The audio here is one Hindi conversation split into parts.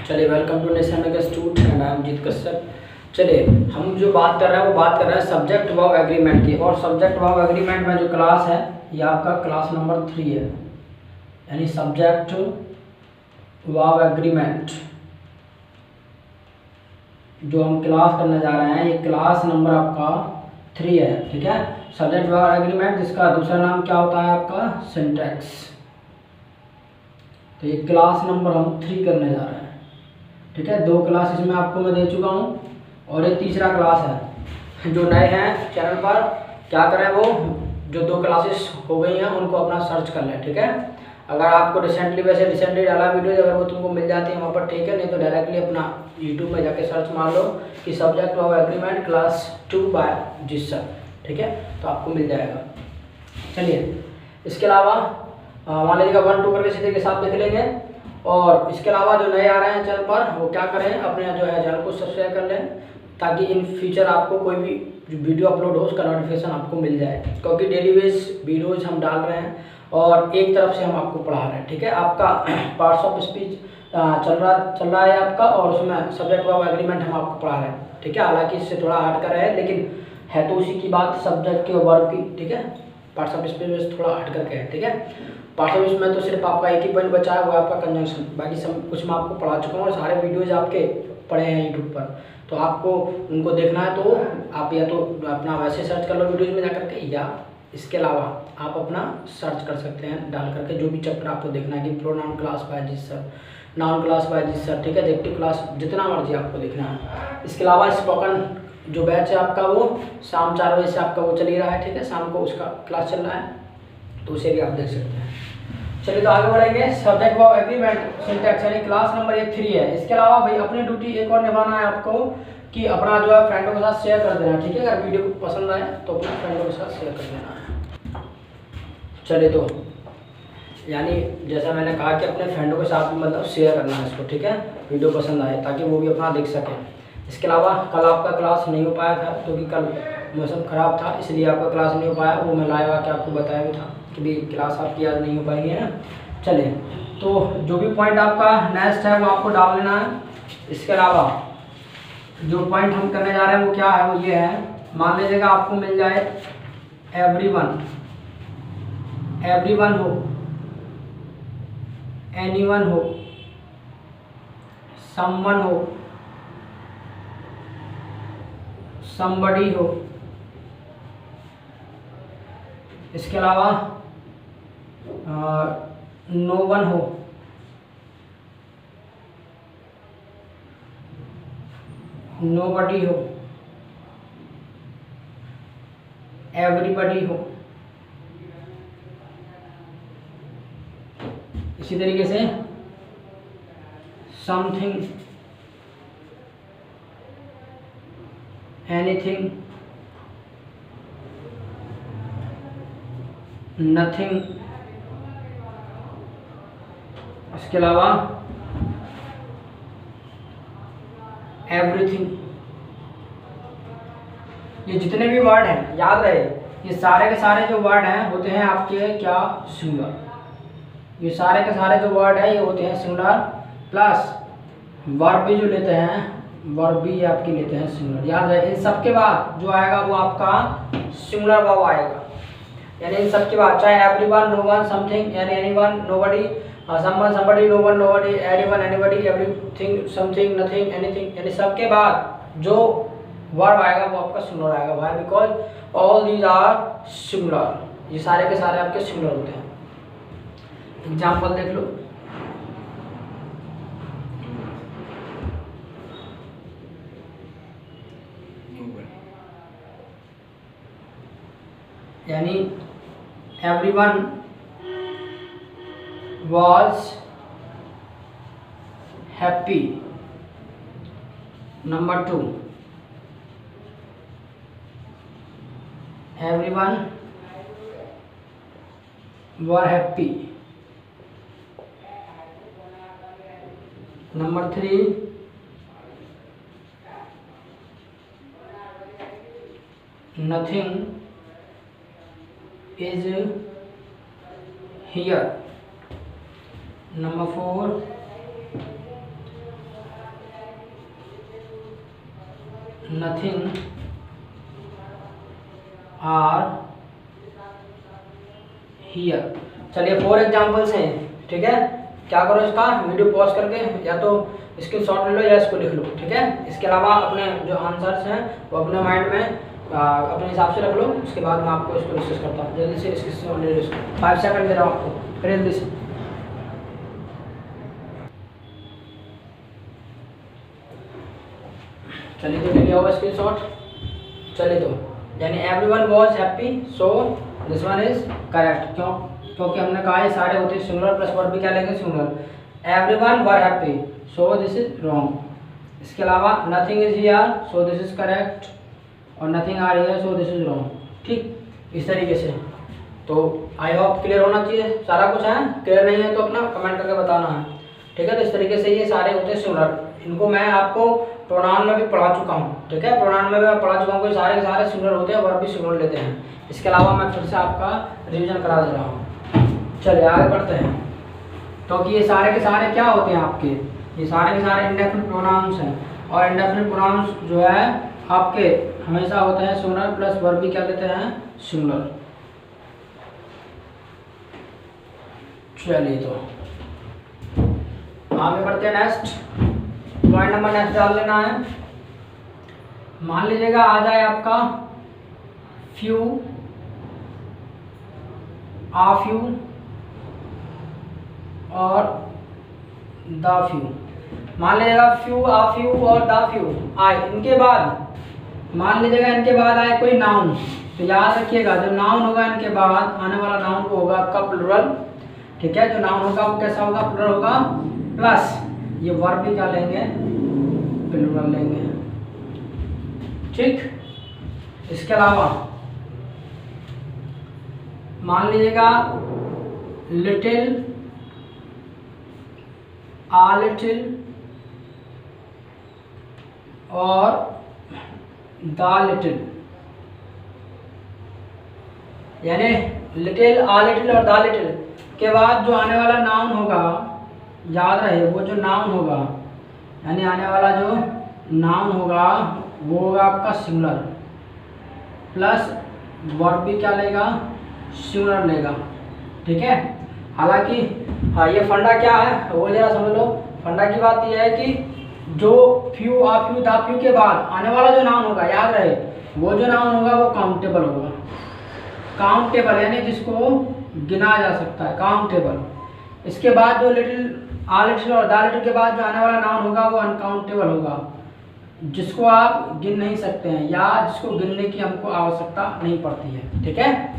चलिए, welcome to nation mega institute and I am Jeet Kashyap. चलिए, हम जो बात कर रहे हैं वो बात कर रहे हैं सब्जेक्ट वर्ब एग्रीमेंट की। और सब्जेक्ट वर्ब एग्रीमेंट में जो क्लास है ये आपका क्लास नंबर 3 है, यानी सब्जेक्ट वर्ब एग्रीमेंट जो हम क्लास करने जा रहे हैं ये क्लास नंबर आपका 3 है। ठीक है, सब्जेक्ट वर्ब एग्रीमेंट जिसका दूसरा नाम क्या होता है आपका सिंटैक्स। तो ये क्लास नंबर हम 3 करने जा रहे हैं। ठीक है, 2 क्लास इसमें आपको मैं दे चुका हूँ और एक तीसरा क्लास है। जो नए हैं चैनल पर क्या करें, वो जो 2 क्लासेस हो गई हैं उनको अपना सर्च कर लें। ठीक है, अगर आपको रिसेंटली डाला वीडियो अगर वो तुमको मिल जाती है वहाँ पर, ठीक है, नहीं तो डायरेक्टली अपना यूट्यूब में जाके सर्च मार लो कि subject of agreement class 2 by जिस सर। ठीक है, तो आपको मिल जाएगा। चलिए, इसके अलावा मान लीजिएगा 1 2 करके सीधे के साथ देख लेंगे। और इसके अलावा जो नए आ रहे हैं चैनल पर वो क्या करें, अपने जो है चैनल को सब्सक्राइब कर लें ताकि इन फ्यूचर आपको कोई भी जो वीडियो अपलोड हो उसका नोटिफिकेशन आपको मिल जाए, क्योंकि डेली बेस वीडियोज हम डाल रहे हैं और एक तरफ से हम आपको पढ़ा रहे हैं। ठीक है, आपका पार्ट्स ऑफ स्पीच चल रहा है आपका, और उसमें सब्जेक्ट वर्ब एग्रीमेंट हम आपको पढ़ा रहे हैं। ठीक है, हालांकि इससे थोड़ा हट कर है लेकिन है तो उसी की बात, सब्जेक्ट के वर्ब की। ठीक है, पार्ट्स ऑफ स्पीच में थोड़ा हट करके है। ठीक है, पार्ट्स ऑफ स्पीच में तो सिर्फ आपका एक ही पॉइंट बचा है, वो आपका कंजंक्शन। बाकी सब कुछ मैं आपको पढ़ा चुका हूँ और सारे वीडियोज आपके पड़े हैं यूट्यूब पर, तो आपको उनको देखना है तो आप या तो अपना वैसे सर्च कर लो वीडियोज में जा करके, या इसके अलावा आप अपना सर्च कर सकते हैं डाल करके जो भी चैप्टर आपको देखना है कि प्रोनाउन क्लास बाय जिस सर, नाउन क्लास बाय जिस सर। ठीक है, एडजेक्टिव क्लास जितना मर्जी आपको देखना है। इसके अलावा स्पोकन जो बैच है आपका वो शाम 4 बजे से आपका वो चल ही रहा है। ठीक है, शाम को उसका क्लास चल रहा है, तो उसे भी आप देख सकते हैं। चलिए, तो आगे बढ़ेंगे। सब्जेक्ट वर्ब एग्रीमेंट सिंटैक्स यानी क्लास नंबर 3 है। इसके अलावा भाई अपनी ड्यूटी एक और निभाना है आपको कि अपना जो है फ्रेंडों के साथ शेयर कर देना। ठीक है, अगर वीडियो को पसंद आए तो अपने फ्रेंडों के साथ शेयर कर देना है। चलिए, तो यानी जैसा मैंने कहा कि अपने फ्रेंडों के साथ मतलब शेयर करना है इसको। ठीक है, वीडियो पसंद आए ताकि वो भी अपना देख सकें। इसके अलावा कल आपका क्लास नहीं हो पाया था क्योंकि कल मौसम ख़राब था, इसलिए आपका क्लास नहीं हो पाया। वो मैं लाइव आके आपको बताया भी था कि भी क्लास आपकी आज नहीं हो पाएगी, है ना। चलिए, तो जो भी पॉइंट आपका नेक्स्ट है वो आपको डाल लेना है। इसके अलावा जो पॉइंट हम करने जा रहे हैं वो क्या है, वो ये है। मान लीजिएगा आपको मिल जाए एवरीवन हो, एनीवन हो, समवन हो, somebody हो। इसके अलावा नो वन हो, नोबडी हो, एवरीबडी हो। इसी तरीके से समथिंग, एनीथिंग, नथिंग। इसके अलावा एवरीथिंग। ये जितने भी वर्ड हैं याद रहे, ये सारे के सारे जो वर्ड हैं होते हैं आपके क्या, सिंगुलर। ये सारे के सारे जो वर्ड हैं ये होते हैं सिंगुलर, प्लस वर्ब भी जो लेते हैं वर्ब भी आपकी लेते हैं सिंगुलर। याद रहे, इन सब के बाद जो आएगा वो आपका सिंगुलर वर्ब आएगा। यानी इन सब के बाद चाहे एवरीवन, नो वन, समथिंग यानी anyone, nobody, someone, somebody, no one, nobody, anyone, anybody, everything, something, nothing, anything, यानी सबके बाद जो वर्ब आएगा वो आपका सिंगुलर आएगा। Why? Because all these are singular. ये सारे के सारे आपके सिंगुलर होते हैं। एग्जाम्पल देख लो। यानी everyone was happy. Number 2, everyone were happy. Number 3, nothing is here. Number 4, nothing are here. चलिए 4 एग्जाम्पल्स हैं, ठीक है। क्या करो, इसका वीडियो पॉज करके या तो इसके शॉट ले लो या इसको लिख लो, ठीक है। इसके अलावा अपने जो आंसर्स हैं वो अपने माइंड में अपने हिसाब से रख लो। उसके बाद मैं आपको इसको डिस्कस करता हूँ। जल्दी से इसकी 5 सेकंड दे रहा हूँ आपको, जल्दी से। चलिए तो लिया होगा स्क्रीन शॉट। चलिए तो यानी everyone was happy, so this one is correct. क्योंकि हमने कहा है सारे होते हैं सिंगुलर प्लस वर्ब भी क्या लेंगे, singular. Everyone were happy, so this is wrong. इसके अलावा nothing is here, so this is correct, और nothing are here, so this is wrong. ठीक, इस तरीके से। तो आई होप क्लियर होना चाहिए, सारा कुछ है। क्लियर नहीं है तो अपना कमेंट करके बताना है, ठीक है। तो इस तरीके से ये सारे होते हैं सिंगुलर। इनको मैं आपको प्रोनाउन में भी पढ़ा चुका हूँ, ठीक है। प्रोनाउन में भी मैं पढ़ा चुका हूँ कि सारे के सारे सिंगुलर होते हैं, वर्ब भी सिंगुलर लेते हैं। इसके अलावा मैं फिर से आपका रिवीजन करा दे रहा हूँ। चलिए आगे बढ़ते हैं। क्योंकि ये सारे के सारे क्या होते हैं आपके, ये सारे के सारे इंडेफिनिट प्रोनाउंस हैं, और इंडेफिनिट प्रोनाउंस जो है आपके हमेशा होते हैं सिंगुलर प्लस वर्ब भी क्या लेते हैं, सिंगुलर। चलिए तो आगे बढ़ते हैं। नेक्स्ट पॉइंट नंबर नेक्स्ट डाल लेना है। मान लीजिएगा आ जाए आपका फ्यू, आ फ्यू और द फ्यू। मान लीजिएगा फ्यू, आ फ्यू और द फ्यू आए, इनके बाद मान लीजिएगा इनके बाद आए कोई नाउन। तो याद रखिएगा जो नाउन होगा इनके बाद आने वाला नाउन वो होगा आपका प्लुरल, ठीक है। जो नाउन होगा वो कैसा होगा, प्लुरल होगा, प्लस ये वर्ब भी क्या लेंगे, प्लुरल लेंगे, ठीक। इसके अलावा मान लीजिएगा लिटिल, आ लिटिल और द लिटिल, यानी लिटिल, आ लिटिल और द लिटिल के बाद जो आने वाला नाउन होगा, याद रहे वो जो नाउन होगा, यानी आने वाला जो नाउन होगा वो होगा आपका सिंगुलर, प्लस वर्ब भी क्या लेगा, सिंगुलर लेगा, ठीक है। हालांकि हाँ ये फंडा क्या है वो जरा समझ लो। फंडा की बात यह है कि जो few, uh few, the few के बाद आने वाला जो नाउन होगा, याद रहे वो जो नाउन होगा वो काउंटेबल होगा। काउंटेबल यानी जिसको गिना जा सकता है, काउंटेबल। इसके बाद जो लिटिल, आ लिटिल और द लिटिल के बाद जो आने वाला नाउन होगा वो अनकाउंटेबल होगा, जिसको आप गिन नहीं सकते हैं या जिसको गिनने की हमको आवश्यकता नहीं पड़ती है, ठीक है।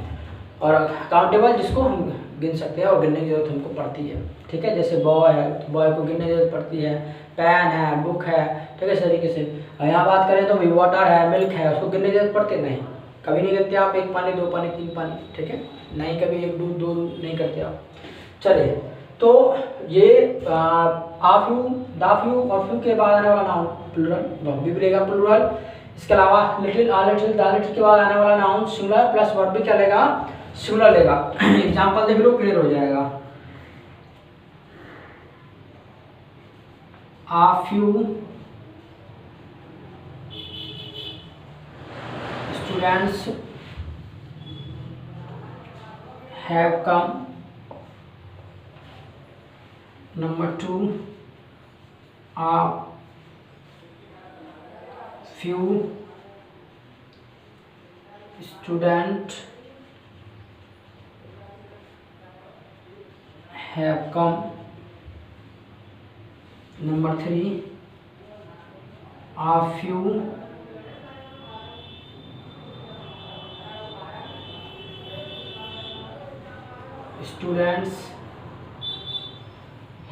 और काउंटेबल जिसको हम गिन सकते हैं और गिनने की जरूरत हमको पड़ती है, ठीक है। जैसे बॉय है तो बॉय को गिनने की जरूरत पड़ती है, पेन है, बुक है, ठीक है। इस तरीके से यहाँ बात करें तो भी वाटर है, मिल्क है, उसको गिनने की जरूरत पड़ती है, नहीं, कभी नहीं गिनते आप। 1 पानी, 2 पानी, 3 पानी, ठीक है, नहीं कभी 1 दूध, 2 नहीं करते आप। चलिए तो ये आ फ्यू, द फ्यू और फ्यू के बाद आने वाला नाउन प्लुरल, वर्ब भी लेगा प्लुरल। इसके अलावा little, uh little, the little के बाद आने वाला नाउन सिंगुलर प्लस वर्ब भी क्या लेगा, सिंगुलर लेगा। एग्जांपल देख लो, क्लियर हो जाएगा। आ few students have come. Number 2, a few students have come. Number 3, a few students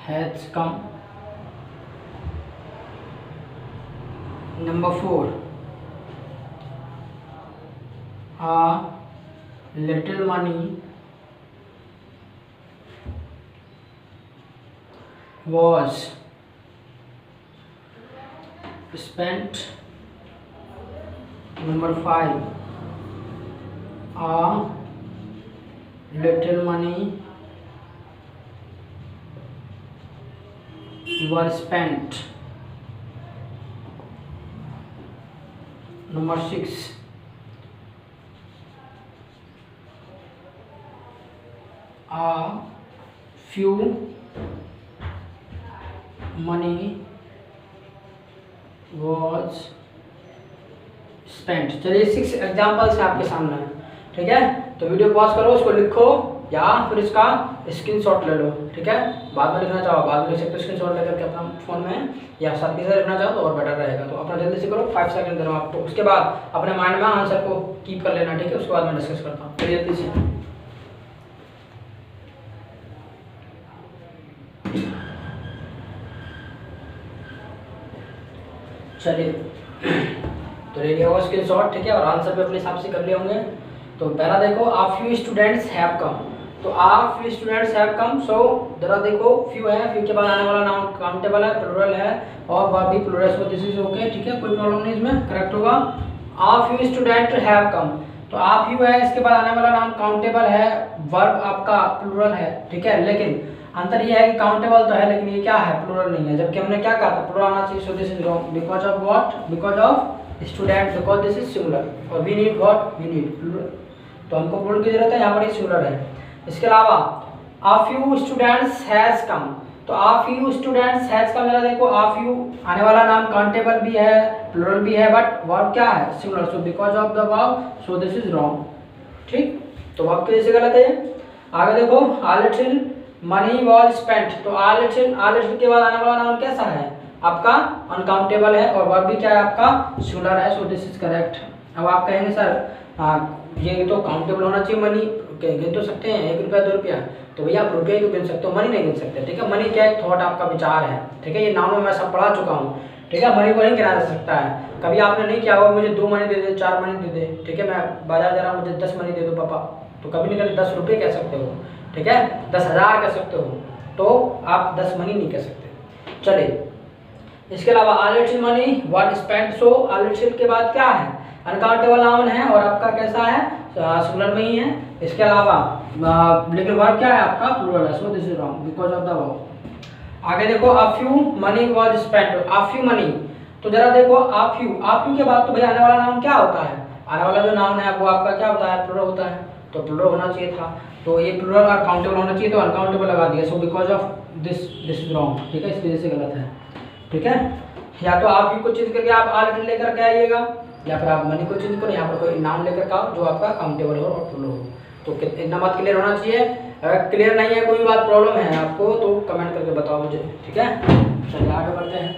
has come. Number 4, a little money was spent. Number 5, a little money were spent. Number 6, a few money was spent. चलिए 6 एग्जाम्पल्स हैं आपके सामने, ठीक है। तो वीडियो पॉज करो, उसको लिखो या फिर इसका स्क्रीनशॉट ले लो, ठीक है। बाद में लिखना चाहो बाद में लिख सकते हो, स्क्रीनशॉट लेकर के अपना फोन में, या साथ के साथ लिखना चाहो तो और बेटर रहेगा। तो अपना जल्दी से करो, 5 सेकंड दे रहा हूँ आपको, उसके बाद अपने माइंड में आंसर को कीप कर लेना, ठीक है। उसके बाद मैं डिस्कस करता हूँ, चलिए जल्दी से। चलिए तो रेडी होगा स्क्रीनशॉट, ठीक है, और आंसर भी अपने हिसाब से कर लिए होंगे। तो पहला देखो, a few students have come. तो a few students have come, so जरा देखो फ्यू है, फ्यू के बाद आने वाला नाउन काउंटेबल है, प्लूरल है और वर्ब भी plural, so this is okay, ठीक है, कोई प्रॉब्लम नहीं इसमें, करेक्ट होगा। A few student have come, तो आ फ्यू है, इसके बाद आने वाला नाउन काउंटेबल है, वर्ब आपका प्लूरल है, ठीक है। लेकिन अंतर ये है कि काउंटेबल तो है लेकिन ये क्या है, प्लूरल नहीं है, जबकि हमने क्या कहा था, प्लूरल आना चाहिए, so this is wrong, because of what, because of student, because this is singular, और we need what, we need plural, तो हमको प्लूरल की जरूरत है, यहाँ पर ये सिंगुलर है। इसके अलावा a few students has come, तो a few students has come, जरा देखो आ फ्यू आने वाला नाम काउंटेबल भी है, प्लूरल भी है, बट वर्ब क्या है, singular, so because of the verb, so this is wrong, ठीक। तो वर्ब की वजह से गलत है ये। आगे देखो, आ लिटिल मनी वॉज स्पेंट, तो आ लिटिल के बाद आने वाला नाउन कैसा है आपका, अनकाउंटेबल है, और वर्ब भी क्या है आपका, सिंगुलर है, सो दिस इज करेक्ट। अब आप कहेंगे सर ये तो काउंटेबल होना चाहिए, मनी गिन तो सकते हैं, 1 रुपया 2 रुपया, तो भैया आप रुपये को गिन सकते हो, मनी नहीं गिन सकते, ठीक है। मनी क्या है, थॉट आपका विचार है, ठीक है, ये नाउन में मैं सब पढ़ा चुका हूँ, ठीक है। मनी को नहीं गिना जा सकता है, कभी आपने नहीं किया होगा मुझे 2 मनी दे दे, 4 मनी दे दे, ठीक है, मैं बाजार जा रहा हूँ, मुझे 10 मनी दे दो पापा, तो कभी नहीं कहते 10 रुपये कह सकते हो, ठीक है, 10,000 कह सकते हो, तो आप 10 मनी नहीं कह सकते। चलिए इसके अलावा आ little money what spent, so uh little के बाद क्या है, अनकाउंटेबल नाउन है और आपका कैसा है, सिंगुलर में ही है। इसके अलावा लेकिन वर्ब क्या है आपका, प्लूरल है, so this is wrong because of the verb. आगे देखो, a few money was spent, uh few money, तो जरा देखो आ फ्यू के बाद तो भैया आने वाला नाउन क्या होता है, आने वाला जो नाउन है वो आपका क्या होता है, प्लूरल होता है, तो प्लूरल होना चाहिए था, तो ये प्लूरल और काउंटेबल होना चाहिए, तो अनकाउंटेबल लगा दिया, so because of this is wrong, ठीक है, इस वजह से गलत है, ठीक है। या तो आप फ्यू को चेंज करके आप आ लिटिल लेकर के आइएगा, या फिर आप मनी को चेंज करो, यहाँ पर कोई नाउन लेकर आओ जो आपका काउंटेबल हो और प्लूरल हो। तो इतना बात क्लियर होना चाहिए, अगर क्लियर नहीं है, कोई बात प्रॉब्लम है आपको तो कमेंट करके बताओ मुझे, ठीक है। चलिए आगे बढ़ते हैं।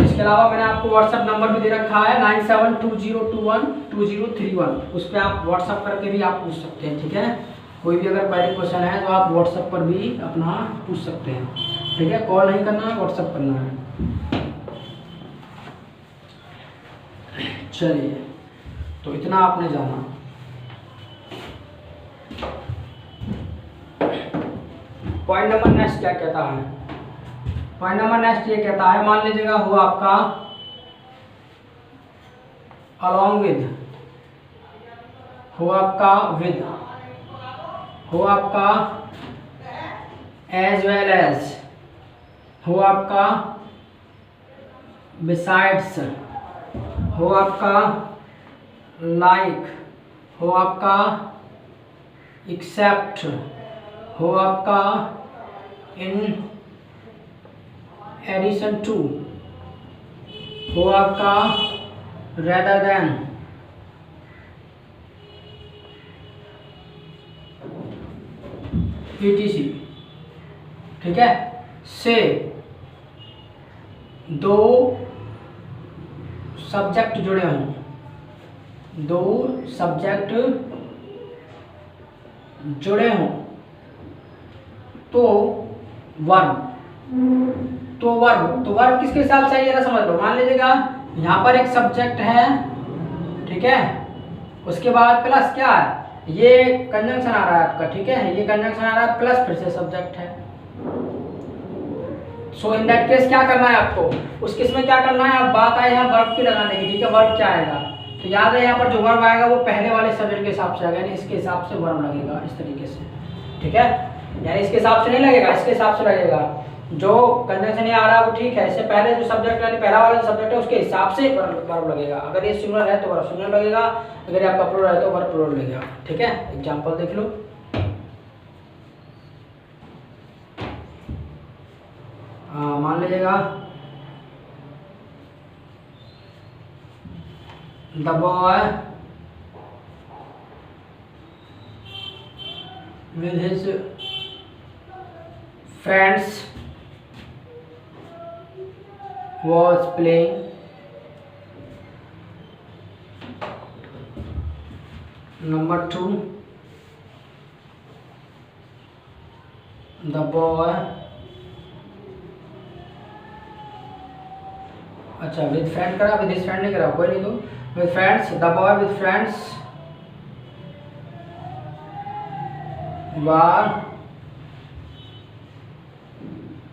इसके अलावा मैंने आपको व्हाट्सएप नंबर भी दे रखा है 9720212031, उस पर आप व्हाट्सएप करके भी आप पूछ सकते हैं, ठीक है। कोई भी अगर क्वेरी क्वेश्चन है तो आप व्हाट्सएप पर भी अपना पूछ सकते हैं, ठीक है। कॉल नहीं करना है, व्हाट्सएप करना है। चलिए तो इतना आपने जाना। पॉइंट नंबर नेक्स्ट क्या कहता है, पॉइंट नंबर नेक्स्ट ये कहता है, मान लीजिएगा हुआ आपका along with, हुआ आपका with, हुआ आपका as well as, हुआ आपका besides, हो आपका like, हो आपका except, हो आपका in addition to, हो आपका rather than, etc, ठीक है। से दो सब्जेक्ट जुड़े हों, दो सब्जेक्ट जुड़े हों तो वर्ब, तो वर्ब किसके हिसाब से है जरा समझ लो। मान लीजिएगा यहाँ पर एक सब्जेक्ट है, ठीक है, उसके बाद प्लस क्या है, ये कंजंक्शन आ रहा है आपका, ठीक है, ये कंजंक्शन आ रहा है प्लस फिर से सब्जेक्ट है। सो इन दैट केस क्या करना है आपको, उस केस में क्या करना है, आप बात आए यहाँ वर्ब की लगाने की, ठीक है। वर्ब क्या आएगा, तो याद है यहाँ पर जो वर्ब आएगा वो पहले वाले सब्जेक्ट के हिसाब से आएगा, यानी इसके हिसाब से वर्ब लगेगा इस तरीके से, ठीक है, यानी इसके हिसाब से नहीं लगेगा, इसके हिसाब से लगेगा। जो कंजंक्शन ये आ रहा है वो ठीक है, इससे पहले जो सब्जेक्ट यानी पहला वाला जो सब्जेक्ट है उसके हिसाब से वर्ब लगेगा। अगर ये सिंगुलर है तो वर्ब सिंगुलर लगेगा, अगर ये आपका प्लूरल है तो वर्ब प्लूरल लगेगा। ठीक है, एग्जांपल देख लो। मान लीजिएगा the boy with his friends was playing number 2 the boy अच्छा with friend करा, with his friend नहीं करा, कोई नहीं, तो with friends the boy with friends were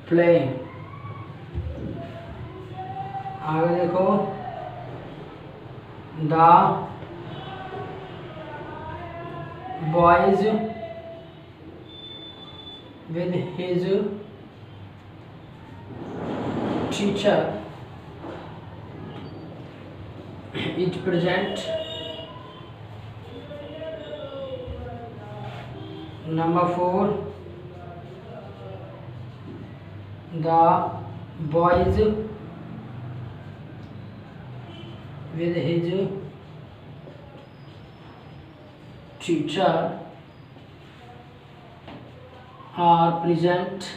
playing। आगे देखो the boys with his teacher is present। number 4 the boys with his teacher are present।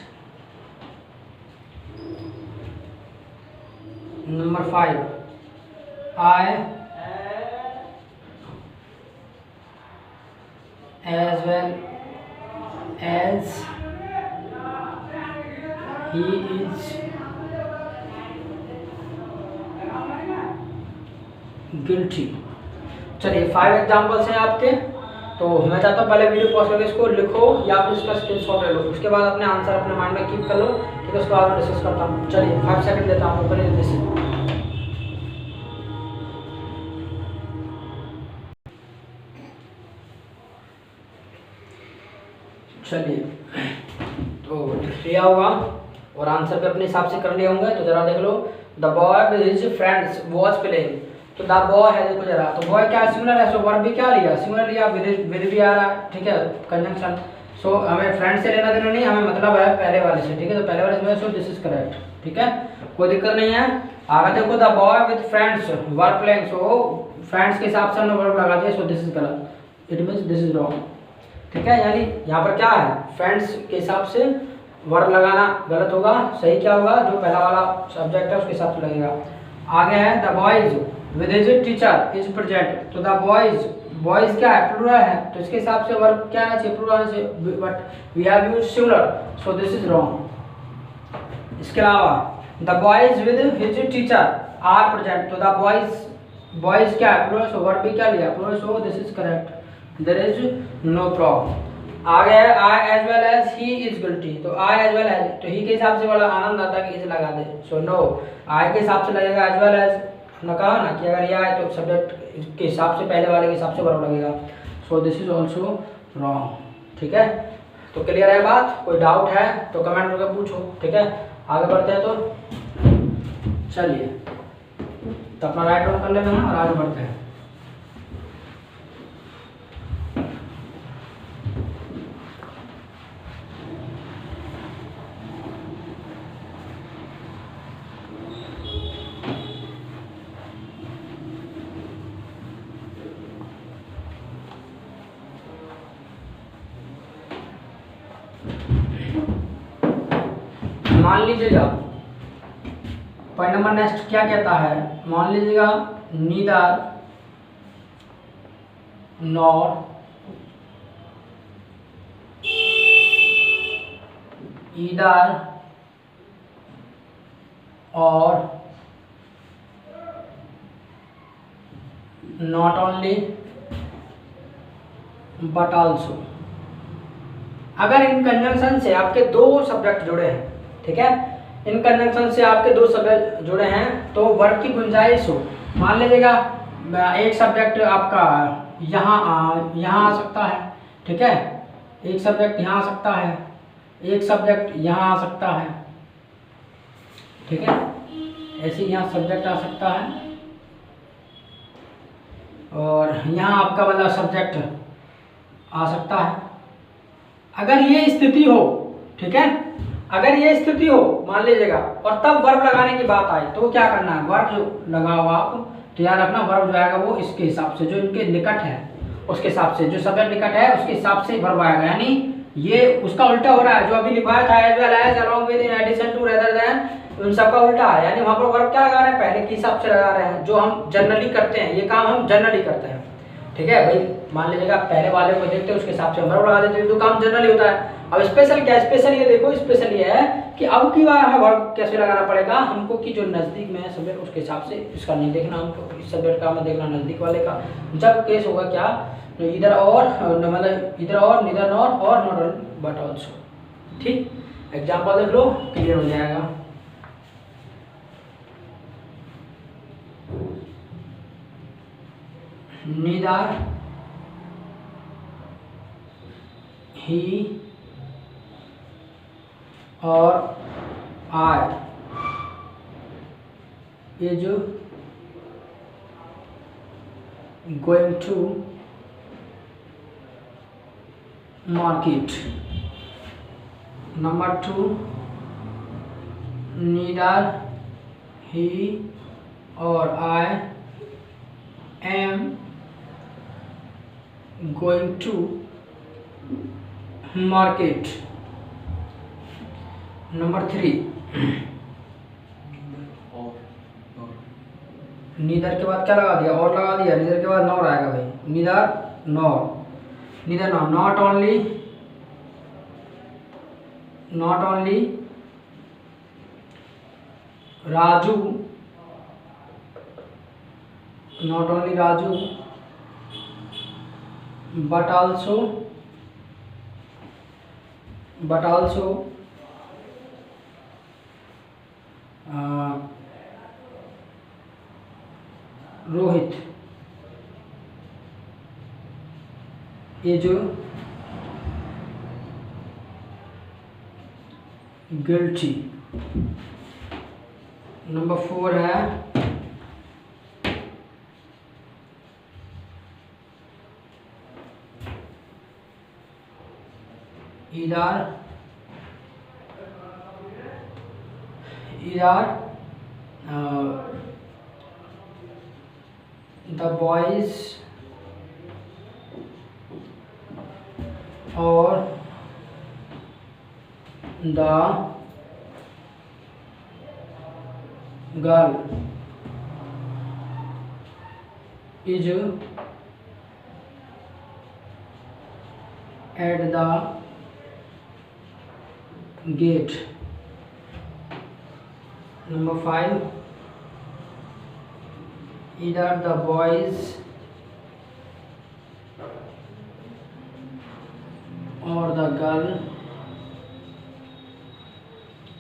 number 5 I as well as he is guilty। चलिए 5 एग्जाम्पल्स हैं आपके, तो मैं चाहता हूँ पहले वीडियो पॉज करके इसको लिखो या फिर इसका स्क्रीनशॉट ले लो, उसके बाद अपने आंसर अपने माइंड में कीप कर लो। ठीक है, उसके बाद मैं डिस्कस करता हूँ। चलिए 5 सेकंड देता हूँ ऊपर जल्दी से। चलिए तो लिया होगा और आंसर पे अपने हिसाब से कर लिए होंगे, तो जरा देख लो। The boy with his friends was playing, तो द बॉय है, देखो जरा, तो बॉय क्या सिंगुलर है, सो वर्ब भी क्या लिया, सिंगुलर लिया, विद भी आ रहा है। ठीक है, कंजंक्शन। सो हमें फ्रेंड से लेना देना नहीं, हमें मतलब है पहले वाले से। ठीक है, तो पहले वाले से, सो दिस इज करेक्ट। ठीक है, कोई दिक्कत नहीं है। आगे देखो the boy with friends were playing, so friends के हिसाब से हमने वर्ब लगा दिया, सो दिस इज गलत, it means this is wrong. ठीक है, यानी यहाँ पर क्या है, फ्रेंड्स के हिसाब से वर्ब लगाना गलत होगा, सही क्या होगा, जो पहला वाला सब्जेक्ट है उसके हिसाब से लगेगा। आगे है the boys with his teacher is present, तो द बॉयज, बॉयज क्या है, प्लूरल है, तो इसके हिसाब से वर्ब क्या आना चाहिए, प्लूरल आना चाहिए, but we have used singular, so this is wrong. इसके अलावा the boys with his teacher are present, तो द बॉयज, बॉयज क्या है, प्लूरल, सो वर्ब भी क्या लिया, plural, so this is correct, there is no problem. आगे है I as well as he is guilty, तो आई एज वेल एज, तो ही के हिसाब से बड़ा आनंद आता है कि इज लगा दे, सो नो, आई के हिसाब से लगेगा एज वेल एज, हमने कहा ना कि अगर यह है तो सब्जेक्ट के हिसाब से पहले वाले के हिसाब से वर्ब लगेगा, सो दिस इज ऑल्सो रॉन्ग। ठीक है, तो क्लियर है बात, कोई डाउट है तो कमेंट करके पूछो। ठीक है, आगे बढ़ते हैं, तो चलिए तो अपना राइट नोट कर लेना है और आगे बढ़ते हैं। मान लीजिएगा पॉइंट नंबर नेक्स्ट क्या कहता है, मान लीजिएगा नीदर नॉर ईदर और नॉट ओनली बट आल्सो। अगर इन कंजंक्शन से आपके दो सब्जेक्ट जुड़े हैं, ठीक है, इन कंजंक्शन से आपके दो सब्जेक्ट जुड़े हैं तो वर्ब की गुंजाइश हो। मान लीजिएगा एक सब्जेक्ट आपका यहाँ आ सकता है, ठीक है, एक सब्जेक्ट यहाँ आ सकता है, एक सब्जेक्ट यहाँ आ सकता है, ठीक है। ऐसे यहाँ सब्जेक्ट आ सकता है, और यहाँ आपका मतलब सब्जेक्ट आ सकता है। अगर ये स्थिति हो, ठीक है, अगर ये स्थिति हो मान लीजिएगा, और तब वर्ब लगाने की बात आए तो क्या करना है, वर्ब जो लगाओ आप तो याद रखना वर्ब जो आएगा वो इसके हिसाब से, जो इनके निकट है उसके हिसाब से, जो सब्जेक्ट निकट है उसके हिसाब से वर्ब आएगा। यानी ये उसका उल्टा हो रहा है, जो अभी लिखा था as well as, along with, in addition to, rather than, उन सबका उल्टा है। यानी वहां पर वर्ब क्या लगा रहे हैं, पहले के हिसाब से लगा रहे हैं, जो हम जनरली करते हैं, ये काम हम जनरली करते हैं, ठीक है भाई। मान लीजिएगा पहले वाले को देखते हैं उसके हिसाब से हम वर्ब लगा देते हैं, जो काम जनरली होता है। अब स्पेशल क्या, स्पेशल ये देखो, स्पेशल ये है कि अब की बार हमें वर्ब कैसे लगाना पड़ेगा हमको, कि जो नजदीक में है सब्जेक्ट उसके हिसाब से, इसका नहीं देखना हमको, इस सब्जेक्ट का हमें देखना नजदीक वाले का। जब केस होगा क्या, तो इधर और, मतलब इधर और, निदर नॉर और नॉट बट ऑल्सो, ठीक। एग्जाम्पल देख लो, क्लियर हो जाएगा। neither he or I is going to market. Number 2, neither he or I am going to market. Number 3, neither के बाद क्या लगा दिया, और लगा दिया, नीदर के बाद नॉर आएगा भाई, neither nor, neither nor, not only Raju, not only Raju but also Rohit is guilty. Number 4 है either the boys or the girl is at the gate. Number 5, either the boys or the girl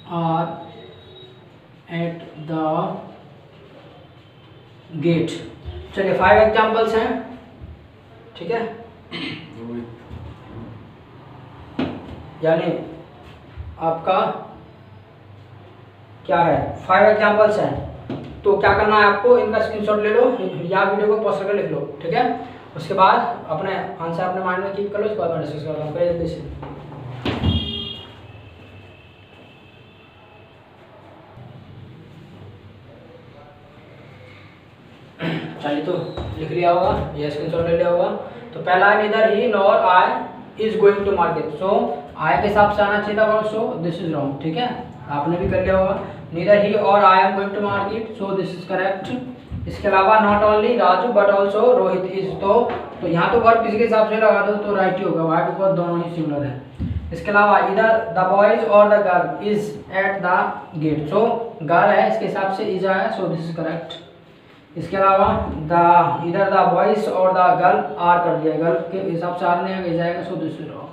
are at the gate. चलिए 5 एग्जाम्पल्स हैं, ठीक है। यानी आपका क्या है, 5 एग्जाम्पल्स हैं, तो क्या करना है आपको, इनका स्क्रीनशॉट ले लो या वीडियो को पॉज करके लिख लो, ठीक है। उसके बाद अपने आंसर अपने माइंड में कीप कर लो, उसके बाद मैं डिस्कस करता हूँ जल्दी से। चलिए तो लिख लिया होगा या स्क्रीनशॉट ले लिया होगा। तो पहला है neither he nor I is going to market, so I के हिसाब से आना चाहिए था, सो दिस इज रॉन्ग, ठीक है, आपने भी कर लिया होगा। नीदर ही और I am going to market, so this is correct. इसके अलावा not only Raju but also Rohit is, तो यहाँ तो वर्ब किसी के हिसाब से लगा दो तो राइट ही होगा, वाई बिकॉज दोनों ही सिमिलर है। इसके अलावा इधर द बॉयज और the girl is at the gate, so girl है इसके हिसाब से इज आया, सो दिस इज करेक्ट। इसके अलावा इधर द बॉयज और द गर्ल आर कर दिया, गर्ल के हिसाब से आर नहीं जाएगा, सो दिस इज रॉन्ग,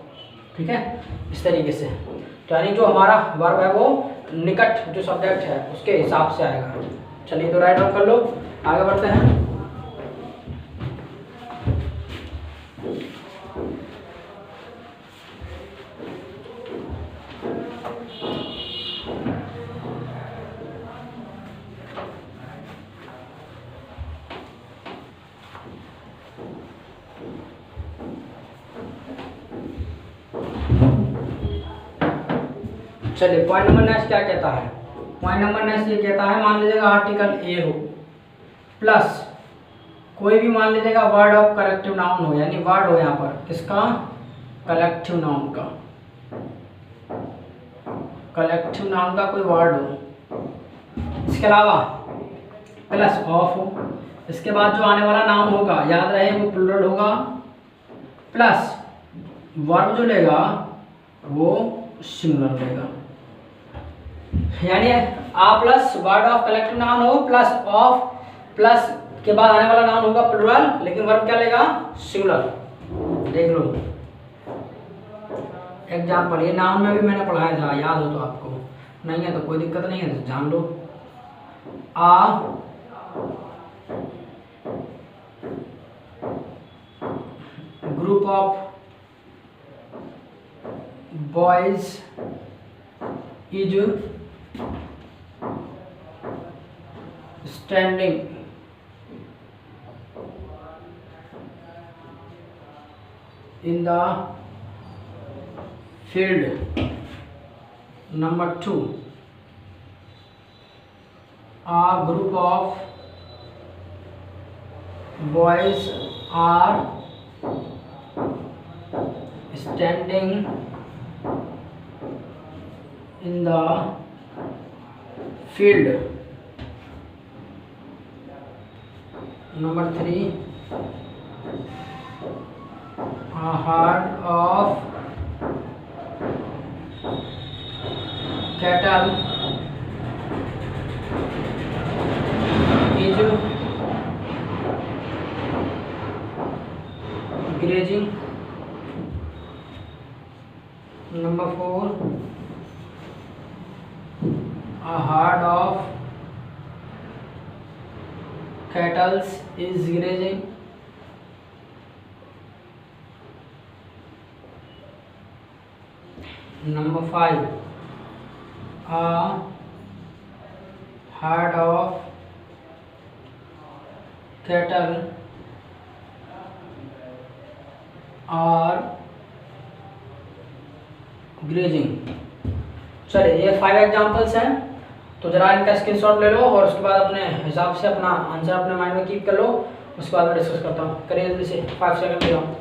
ठीक है। इस तरीके से तो यानी जो हमारा वर्ब है वो निकट जो सब्जेक्ट है उसके हिसाब से आएगा। चलिए तो राइट डाउन कर लो, आगे बढ़ते हैं। चलिए पॉइंट नंबर नेक्स्ट क्या कहता है, पॉइंट नंबर नेक्स्ट ये कहता है, मान लीजिएगा आर्टिकल ए हो प्लस कोई भी मान लीजिएगा वर्ड ऑफ कलेक्टिव नाउन हो, यानी वर्ड हो यहाँ पर किसका, कलेक्टिव नाउन का, कलेक्टिव नाउन का कोई वर्ड हो, इसके अलावा प्लस ऑफ हो, इसके बाद जो आने वाला नाउन होगा याद रहे वो प्लूरल होगा, प्लस वर्ब जो लेगा वो सिंगुलर लेगा, यानी a plus word of collective noun हो प्लस ऑफ प्लस के बाद आने वाला नाउन होगा प्लूरल, लेकिन वर्ब क्या लेगा, सिंगुलर। देख लो एग्जाम्पल, ये नाउन में भी मैंने पढ़ाया था, याद हो तो आपको, नहीं है तो कोई दिक्कत नहीं है, तो जान लो। A group of boys is standing in the field. Number 2, a group of boys are standing in the field. Number 3, a herd of cattle is grazing. Number 4, a herd of cattle is grazing. Number 5, a herd of cattle are grazing. चलिए ये 5 एग्जाम्पल्स हैं, तो जरा इनका स्क्रीनशॉट ले लो और उसके बाद अपने हिसाब से अपना आंसर अपने माइंड में कीप कर लो, उसके बाद मैं डिस्कस करता हूँ। करिए जल्दी से, 5 सेकंड दे रहा हूँ।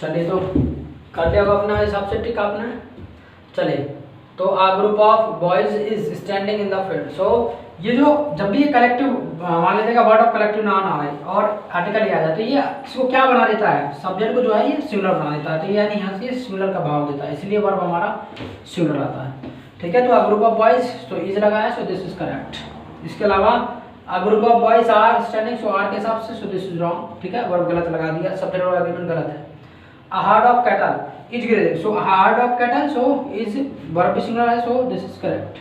चलिए तो कर लिया होगा अपना हिसाब से टिक आपने। चलिए तो a group of boys is standing in the field. So ये जो जब भी ये कलेक्टिव मान लीजिएगा वर्ड ऑफ कलेक्टिव नाउन आ रहा है और आर्टिकल ये आ जाता है, ये इसको क्या बना देता है, सब्जेक्ट को जो है ये सिंगुलर बना देता है, तो यानी यहाँ से सिंगुलर का भाव देता है, इसलिए वर्ब हमारा सिंगुलर आता है। ठीक है, तो आ ग्रुप ऑफ बॉयज तो इज लगा है, सो दिस इज करेक्ट। इसके अलावा a group of boys are standing, so are के हिसाब से सो दिस इज रॉन्ग। ठीक है, वर्ब गलत लगा दिया, सब्जेक्ट और एग्रीमेंट गलत है। A herd of cattle is grazing, so a herd of cattle so is verb singular है, so this is correct।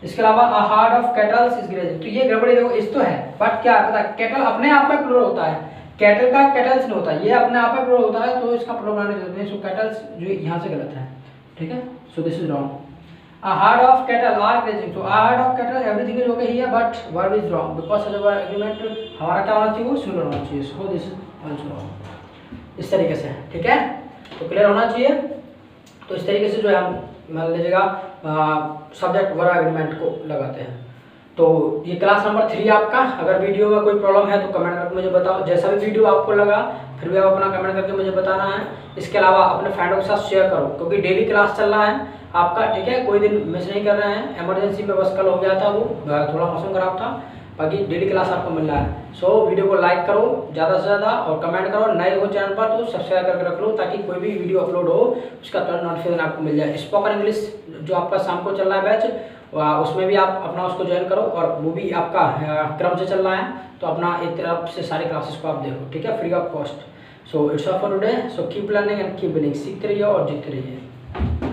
इसके अलावा a herd of cattle is grazing, तो ये गड़बड़ी देखो, इस तो है बट क्या पता है कैटल अपने आप में प्लूरल होता है, कैटल का कैटल्स नहीं होता, ये अपने आप में प्लूरल होता है, तो इसका प्लूरल बनाने की जरूरत नहीं। सो कैटल्स जो यहाँ से गलत है। ठीक है, so this is wrong. A herd of cattle are grazing, so a herd of cattle everything is okay here but verb is wrong because such a agreement हमारा क्या होना चाहिए, वो सिंगुलर होना चाहिए, so this is also wrong। इस तरीके से। ठीक है, तो क्लियर होना चाहिए। तो इस तरीके से जो है हम मान लीजिएगा सब्जेक्ट वर्ब एग्रीमेंट को लगाते हैं। तो ये क्लास नंबर 3 आपका। अगर वीडियो में कोई प्रॉब्लम है तो कमेंट करके मुझे बताओ, जैसा भी वीडियो आपको लगा फिर भी आप अपना कमेंट करके मुझे बताना है। इसके अलावा अपने फ्रेंडों के साथ शेयर करो, क्योंकि डेली क्लास चल रहा है आपका। ठीक है, कोई दिन मिस नहीं कर रहे हैं, इमरजेंसी में बस कल हो गया था, वो थोड़ा मौसम खराब था, बाकी डेली क्लास आपको मिल रहा है। सो वीडियो को लाइक करो ज़्यादा से ज़्यादा और कमेंट करो, नए हो चैनल पर तो सब्सक्राइब करके रख लो, ताकि कोई भी वीडियो अपलोड हो उसका तुरंत नोटिफिकेशन आपको मिल जाए। स्पोकन इंग्लिश जो आपका शाम को चल रहा है बैच, उसमें भी आप अपना उसको ज्वाइन करो, और वो भी आपका क्रम से चल रहा है, तो अपना एक तरफ से सारे क्लासेस को आप देखो। ठीक है, free of cost. So it's all for today, so keep learning and keep winning. सीखते रहिए और जीतते रहिए।